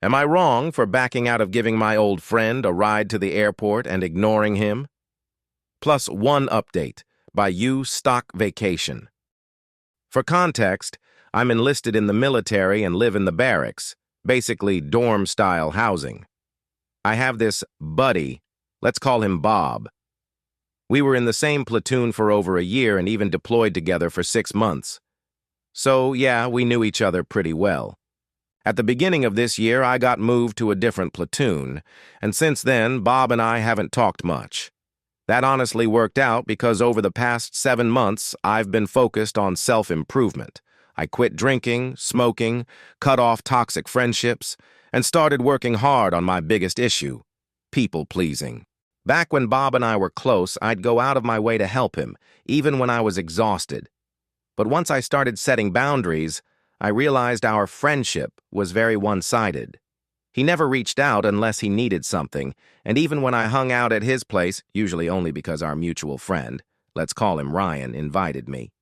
Am I wrong for backing out of giving my old friend a ride to the airport and ignoring him? Plus one update by You Stock Vacation. For context, I'm enlisted in the military and live in the barracks, basically dorm-style housing. I have this buddy, let's call him Bob. We were in the same platoon for over a year and even deployed together for 6 months. So, yeah, we knew each other pretty well. At the beginning of this year, I got moved to a different platoon, and since then, Bob and I haven't talked much. That honestly worked out because over the past 7 months, I've been focused on self-improvement. I quit drinking, smoking, cut off toxic friendships, and started working hard on my biggest issue, people-pleasing. Back when Bob and I were close, I'd go out of my way to help him, even when I was exhausted. But once I started setting boundaries, I realized our friendship was very one-sided. He never reached out unless he needed something, and even when I hung out at his place, usually only because our mutual friend, let's call him Ryan, invited me,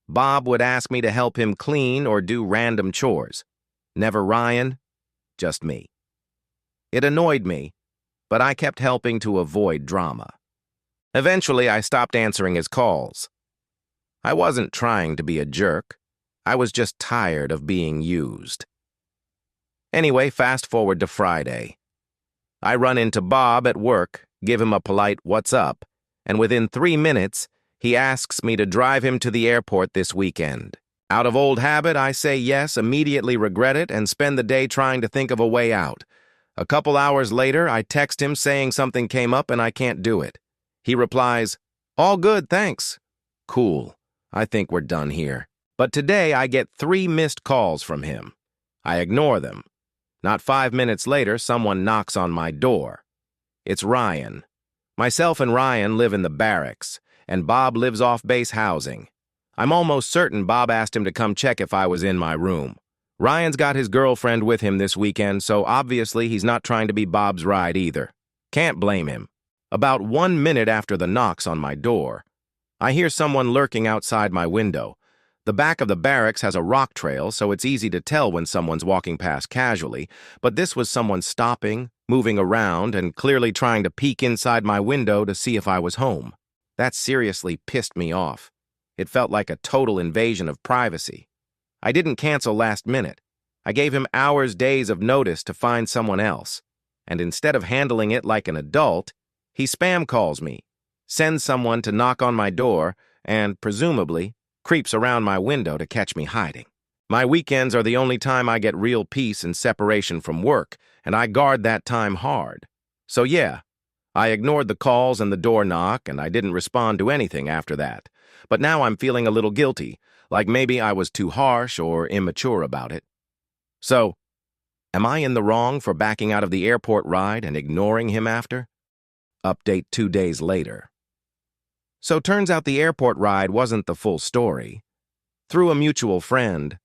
Bob would ask me to help him clean or do random chores. Never Ryan, just me. It annoyed me, but I kept helping to avoid drama. Eventually, I stopped answering his calls. I wasn't trying to be a jerk. I was just tired of being used. Anyway, fast forward to Friday. I run into Bob at work, give him a polite "what's up," and within 3 minutes, he asks me to drive him to the airport this weekend. Out of old habit, I say yes, immediately regret it, and spend the day trying to think of a way out. A couple hours later, I text him saying something came up and I can't do it. He replies, "All good, thanks." Cool. I think we're done here. But today, I get 3 missed calls from him. I ignore them. Not 5 minutes later, someone knocks on my door. It's Ryan. Myself and Ryan live in the barracks, and Bob lives off base housing. I'm almost certain Bob asked him to come check if I was in my room. Ryan's got his girlfriend with him this weekend, so obviously he's not trying to be Bob's ride either. Can't blame him. About 1 minute after the knocks on my door, I hear someone lurking outside my window. The back of the barracks has a rock trail, so it's easy to tell when someone's walking past casually, but this was someone stopping, moving around, and clearly trying to peek inside my window to see if I was home. That seriously pissed me off. It felt like a total invasion of privacy. I didn't cancel last minute. I gave him hours, days of notice to find someone else. And instead of handling it like an adult, he spam calls me, sends someone to knock on my door, and, presumably, creeps around my window to catch me hiding. My weekends are the only time I get real peace and separation from work, and I guard that time hard. So yeah, I ignored the calls and the door knock, and I didn't respond to anything after that. But now I'm feeling a little guilty, like maybe I was too harsh or immature about it. So, am I in the wrong for backing out of the airport ride and ignoring him after? Update 2 days later. So turns out the airport ride wasn't the full story. Through a mutual friend,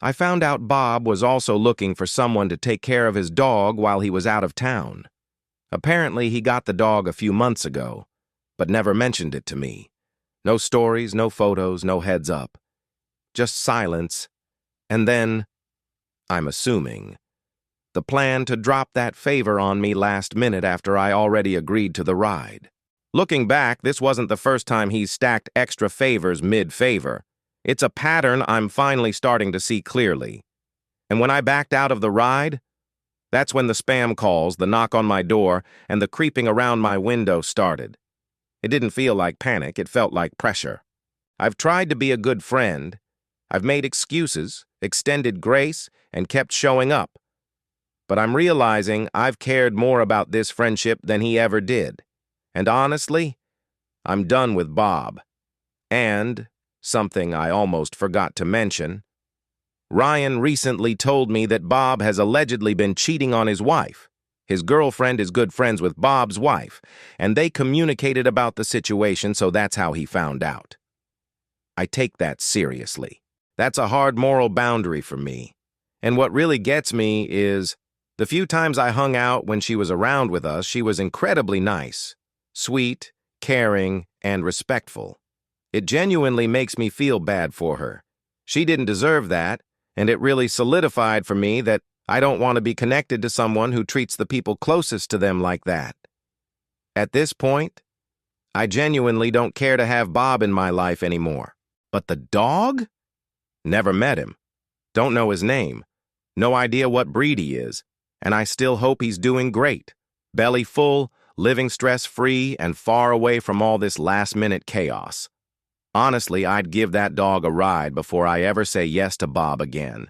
I found out Bob was also looking for someone to take care of his dog while he was out of town. Apparently, he got the dog a few months ago, but never mentioned it to me. No stories, no photos, no heads up. Just silence, and then, I'm assuming, the plan to drop that favor on me last minute after I already agreed to the ride. Looking back, this wasn't the first time he's stacked extra favors mid-favor. It's a pattern I'm finally starting to see clearly. And when I backed out of the ride, that's when the spam calls, the knock on my door, and the creeping around my window started. It didn't feel like panic, it felt like pressure. I've tried to be a good friend. I've made excuses, extended grace, and kept showing up. But I'm realizing I've cared more about this friendship than he ever did. And honestly, I'm done with Bob. And, something I almost forgot to mention, Ryan recently told me that Bob has allegedly been cheating on his wife. His girlfriend is good friends with Bob's wife, and they communicated about the situation, so that's how he found out. I take that seriously. That's a hard moral boundary for me. And what really gets me is, the few times I hung out when she was around with us, she was incredibly nice. Sweet, caring, and respectful. It genuinely makes me feel bad for her. She didn't deserve that, and it really solidified for me that I don't want to be connected to someone who treats the people closest to them like that. At this point, I genuinely don't care to have Bob in my life anymore. But the dog? Never met him. Don't know his name. No idea what breed he is. And I still hope he's doing great. Belly full, living stress-free, and far away from all this last-minute chaos. Honestly, I'd give that dog a ride before I ever say yes to Bob again.